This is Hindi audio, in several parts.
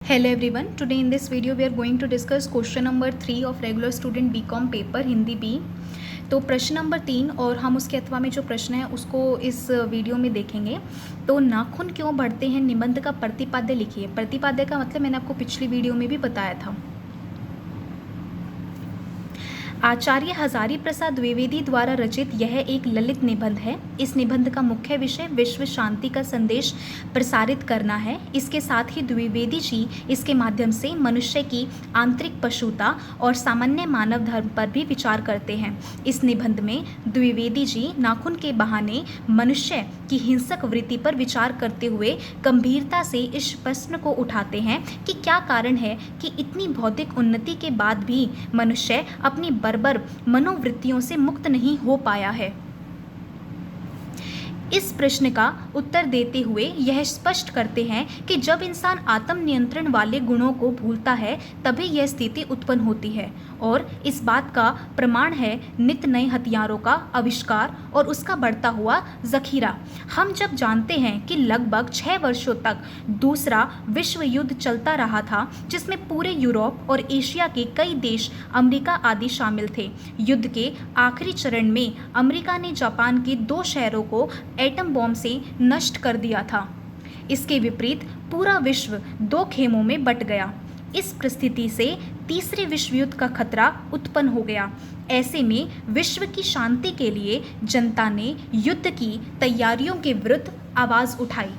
Hello everyone, today in this video we are going to discuss question number 3 of regular student BCom paper Hindi B. तो प्रश्न नंबर 3 और हम उसके अथवा में जो प्रश्न है उसको इस वीडियो में देखेंगे। तो नाखून क्यों बढ़ते हैं निबंध का प्रतिपाद्य लिखिए। प्रतिपाद्य का मतलब मैंने आपको पिछली वीडियो में भी बताया था। आचार्य हजारी प्रसाद द्विवेदी द्वारा रचित यह एक ललित निबंध है। इस निबंध का मुख्य विषय विश्व शांति का संदेश प्रसारित करना है। इसके साथ ही द्विवेदी जी इसके माध्यम से मनुष्य की आंतरिक पशुता और सामान्य मानव धर्म पर भी विचार करते हैं। इस निबंध में द्विवेदी जी नाखून के बहाने मनुष्य की हिंसक वृत्ति पर विचार करते हुए गंभीरता से इस प्रश्न को उठाते हैं कि क्या कारण है कि इतनी भौतिक उन्नति के बाद भी मनुष्य अपनी बर्बर मनोवृत्तियों से मुक्त नहीं हो पाया है। इस प्रश्न का उत्तर देते हुए यह स्पष्ट करते हैं कि जब इंसान आत्म नियंत्रण वाले गुणों को भूलता है तभी यह स्थिति उत्पन्न होती है, और इस बात का प्रमाण है नित नए हथियारों का आविष्कार और उसका बढ़ता हुआ जखीरा। हम जब जानते हैं कि लगभग 6 वर्षों तक दूसरा विश्व युद्ध चलता रहा था, जिसमें पूरे यूरोप और एशिया के कई देश, अमेरिका आदि शामिल थे। युद्ध के आखिरी चरण में अमेरिका ने जापान के 2 शहरों को एटम बॉम्ब से नष्ट कर दिया था। इसके विपरीत पूरा विश्व 2 खेमों में बंट गया। इस परिस्थिति से तीसरे विश्व युद्ध का खतरा उत्पन्न हो गया। ऐसे में विश्व की शांति के लिए जनता ने युद्ध की तैयारियों के विरुद्ध आवाज उठाई।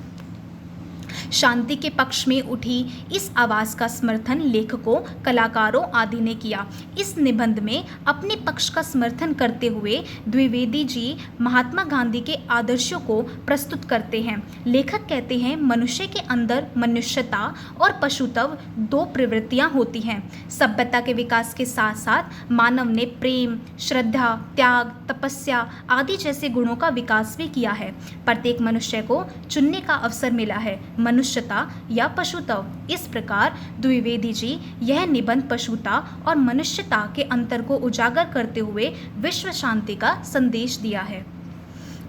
शांति के पक्ष में उठी इस आवाज़ का समर्थन लेखकों, कलाकारों आदि ने किया। इस निबंध में अपने पक्ष का समर्थन करते हुए द्विवेदी जी महात्मा गांधी के आदर्शों को प्रस्तुत करते हैं। लेखक कहते हैं, मनुष्य के अंदर मनुष्यता और पशुत्व 2 प्रवृत्तियां होती हैं। सभ्यता के विकास के साथ साथ मानव ने प्रेम, श्रद्धा, त्याग, तपस्या आदि जैसे गुणों का विकास भी किया है। प्रत्येक मनुष्य को चुनने का अवसर मिला है, मनुष्यता या पशुत्व। इस प्रकार द्विवेदी जी यह निबंध पशुता और मनुष्यता के अंतर को उजागर करते हुए विश्व शांति का संदेश दिया है।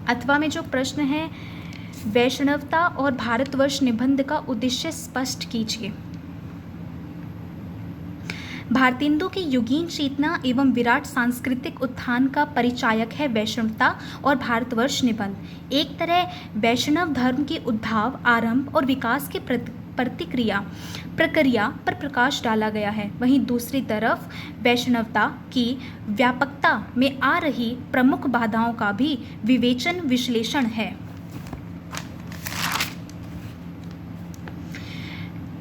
अथवा में जो प्रश्न है, वैष्णवता और भारतवर्ष निबंध का उद्देश्य स्पष्ट कीजिए। भारतेंदु की युगीन चेतना एवं विराट सांस्कृतिक उत्थान का परिचायक है वैष्णवता और भारतवर्ष निबंध। एक तरह वैष्णव धर्म के उद्भव, आरंभ और विकास के प्रक्रिया पर प्रकाश डाला गया है। वहीं दूसरी तरफ वैष्णवता की व्यापकता में आ रही प्रमुख बाधाओं का भी विवेचन विश्लेषण है।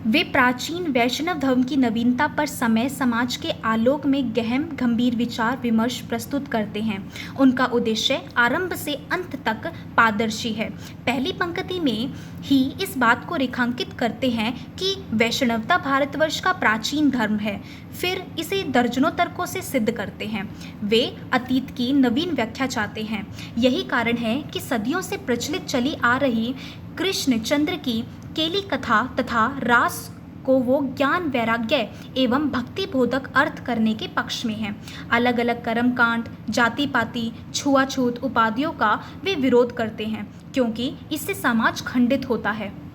वे प्राचीन वैष्णव धर्म की नवीनता पर समय समाज के आलोक में गहन गंभीर विचार विमर्श प्रस्तुत करते हैं। उनका उद्देश्य आरंभ से अंत तक पारदर्शी है। पहली पंक्ति में ही इस बात को रेखांकित करते हैं कि वैष्णवता भारतवर्ष का प्राचीन धर्म है, फिर इसे दर्जनों तर्कों से सिद्ध करते हैं। वे अतीत की नवीन व्याख्या चाहते हैं। यही कारण है कि सदियों से प्रचलित चली आ रही कृष्णचंद्र की केली कथा तथा रास को वो ज्ञान, वैराग्य एवं भक्ति बोधक अर्थ करने के पक्ष में है। अलग अलग कर्मकांड, जाति पाति, छुआछूत उपाधियों का वे विरोध करते हैं, क्योंकि इससे समाज खंडित होता है।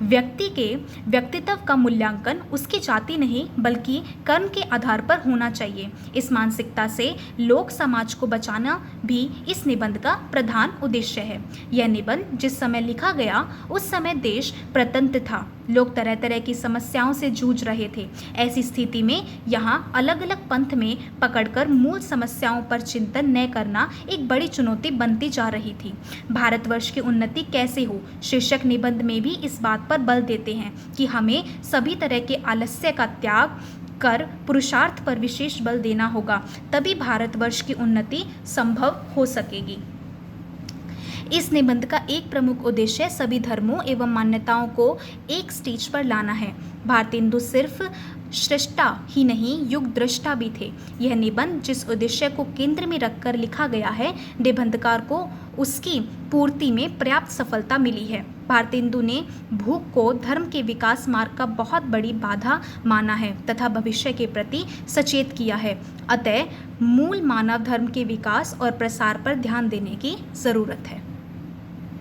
व्यक्ति के व्यक्तित्व का मूल्यांकन उसकी जाति नहीं बल्कि कर्म के आधार पर होना चाहिए। इस मानसिकता से लोक समाज को बचाना भी इस निबंध का प्रधान उद्देश्य है। यह निबंध जिस समय लिखा गया उस समय देश प्रतंत्र था। लोग तरह तरह की समस्याओं से जूझ रहे थे। ऐसी स्थिति में यहाँ अलग अलग पंथ में पकड़कर मूल समस्याओं पर चिंतन न करना एक बड़ी चुनौती बनती जा रही थी। भारतवर्ष की उन्नति कैसे हो शीर्षक निबंध में भी इस बात पर बल देते हैं कि हमें सभी तरह के आलस्य का त्याग कर पुरुषार्थ पर विशेष बल देना होगा, तभी भारतवर्ष की उन्नति संभव हो सकेगी। इस निबंध का एक प्रमुख उद्देश्य सभी धर्मों एवं मान्यताओं को एक स्टेज पर लाना है। भारतेंदु सिर्फ सृष्टा ही नहीं, युग दृष्टा भी थे। यह निबंध जिस उद्देश्य को केंद्र में रखकर लिखा गया है, निबंधकार को उसकी पूर्ति में पर्याप्त सफलता मिली है। भारतेंदु ने भूख को धर्म के विकास मार्ग का बहुत बड़ी बाधा माना है तथा भविष्य के प्रति सचेत किया है। अतः मूल मानव धर्म के विकास और प्रसार पर ध्यान देने की जरूरत है।